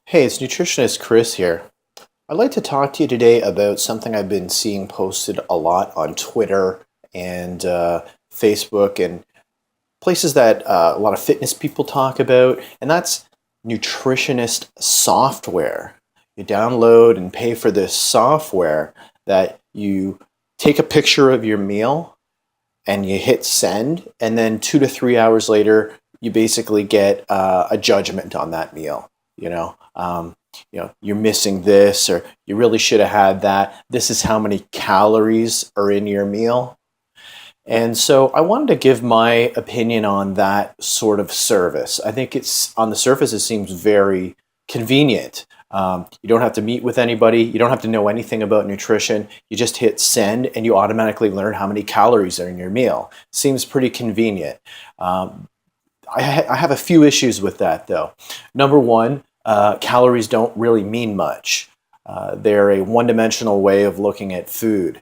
Hey, it's Nutritionist Chris here. I'd like to talk to you today about something I've been seeing posted a lot on Twitter and Facebook and places that a lot of fitness people talk about, and that's Nutritionist Software. You download and pay for this software that you take a picture of your meal and you hit send, and then 2 to 3 hours later, you basically get a judgment on that meal. You're missing this, or you really should have had that. This is how many calories are in your meal. And so I wanted to give my opinion on that sort of service. I think it's on the surface, it seems very convenient. You don't have to meet with anybody. You don't have to know anything about nutrition. You just hit send and you automatically learn how many calories are in your meal. Seems pretty convenient. I have a few issues with that though. Number one, calories don't really mean much. They're a one-dimensional way of looking at food.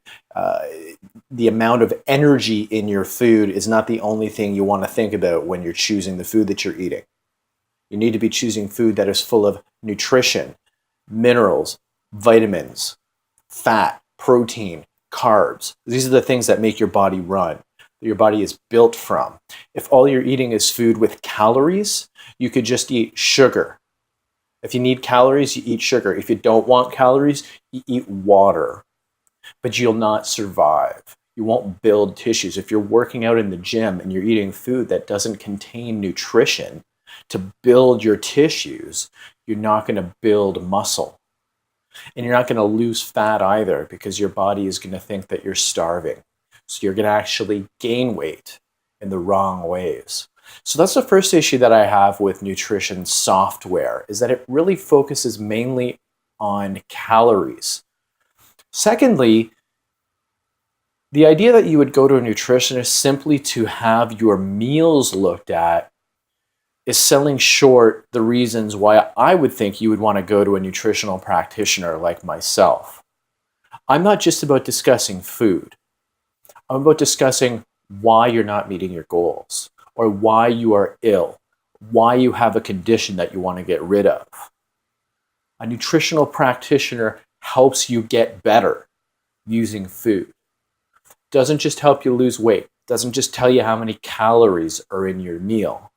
The amount of energy in your food is not the only thing you want to think about when you're choosing the food that you're eating. You need to be choosing food that is full of nutrition, minerals, vitamins, fat, protein, carbs. These are the things that make your body run, that your body is built from. If all you're eating is food with calories, you could just eat sugar. If you need calories, you eat sugar. If you don't want calories, you eat water. But you'll not survive. You won't build tissues. If you're working out in the gym and you're eating food that doesn't contain nutrition to build your tissues, you're not going to build muscle. And you're not going to lose fat either, because your body is going to think that you're starving. So you're going to actually gain weight in the wrong ways. So that's the first issue that I have with nutrition software, is that it really focuses mainly on calories. Secondly, the idea that you would go to a nutritionist simply to have your meals looked at is selling short the reasons why I would think you would want to go to a nutritional practitioner like myself. I'm not just about discussing food. I'm about discussing why you're not meeting your goals, or why you are ill, why you have a condition that you want to get rid of. A nutritional practitioner helps you get better using food. Doesn't just help you lose weight, doesn't just tell you how many calories are in your meal,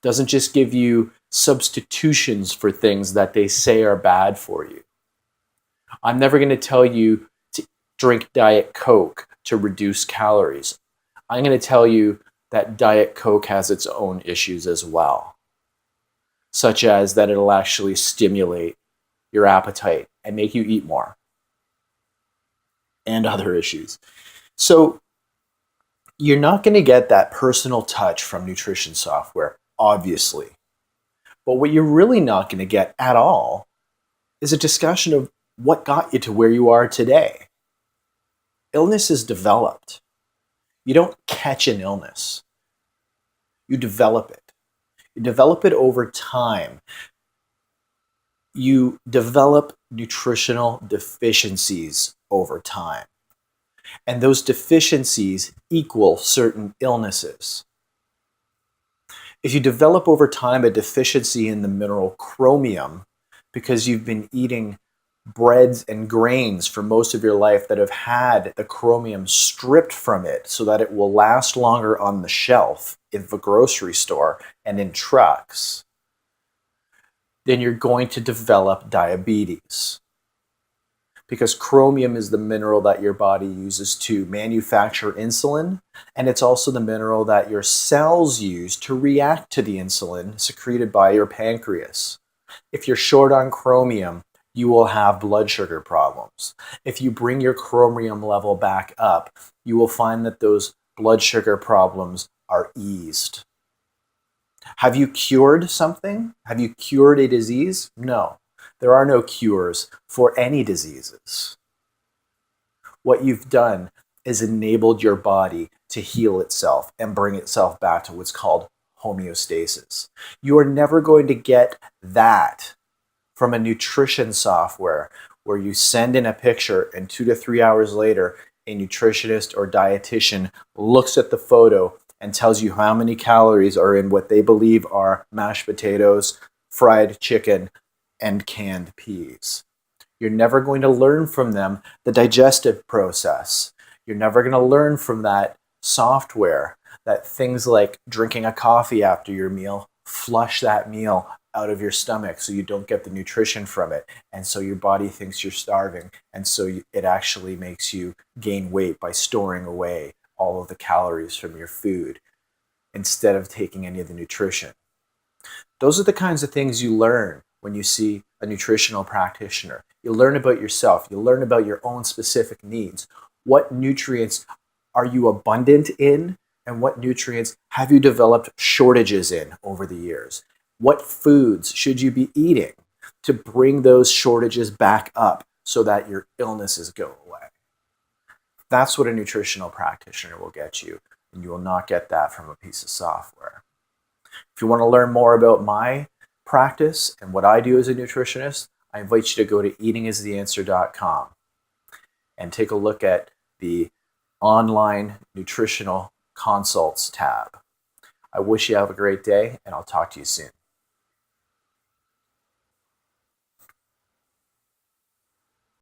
doesn't just give you substitutions for things that they say are bad for you. I'm never going to tell you to drink Diet Coke to reduce calories. I'm going to tell you that Diet Coke has its own issues as well, such as that it'll actually stimulate your appetite and make you eat more, and other issues. So you're not going to get that personal touch from nutrition software, obviously. But what you're really not going to get at all is a discussion of what got you to where you are today. Illness is developed. You don't catch an illness. You develop it. You develop it over time. You develop nutritional deficiencies over time. And those deficiencies equal certain illnesses. If you develop over time a deficiency in the mineral chromium because you've been eating breads and grains for most of your life that have had the chromium stripped from it so that it will last longer on the shelf in the grocery store and in trucks, then you're going to develop diabetes. Because chromium is the mineral that your body uses to manufacture insulin, and it's also the mineral that your cells use to react to the insulin secreted by your pancreas. If you're short on chromium, you will have blood sugar problems. If you bring your chromium level back up, you will find that those blood sugar problems are eased. Have you cured something? Have you cured a disease? No. There are no cures for any diseases. What you've done is enabled your body to heal itself and bring itself back to what's called homeostasis. You are never going to get that from a nutrition software where you send in a picture and 2 to 3 hours later, a nutritionist or dietitian looks at the photo and tells you how many calories are in what they believe are mashed potatoes, fried chicken, and canned peas. You're never going to learn from them the digestive process. You're never going to learn from that software that things like drinking a coffee after your meal flush that meal out of your stomach so you don't get the nutrition from it. And so your body thinks you're starving. And so it actually makes you gain weight by storing away all of the calories from your food instead of taking any of the nutrition. Those are the kinds of things you learn when you see a nutritional practitioner. You learn about yourself. You learn about your own specific needs. What nutrients are you abundant in, and what nutrients have you developed shortages in over the years? What foods should you be eating to bring those shortages back up so that your illnesses go away? That's what a nutritional practitioner will get you, and you will not get that from a piece of software. If you want to learn more about my practice and what I do as a nutritionist, I invite you to go to eatingistheanswer.com and take a look at the online nutritional consults tab. I wish you have a great day, and I'll talk to you soon.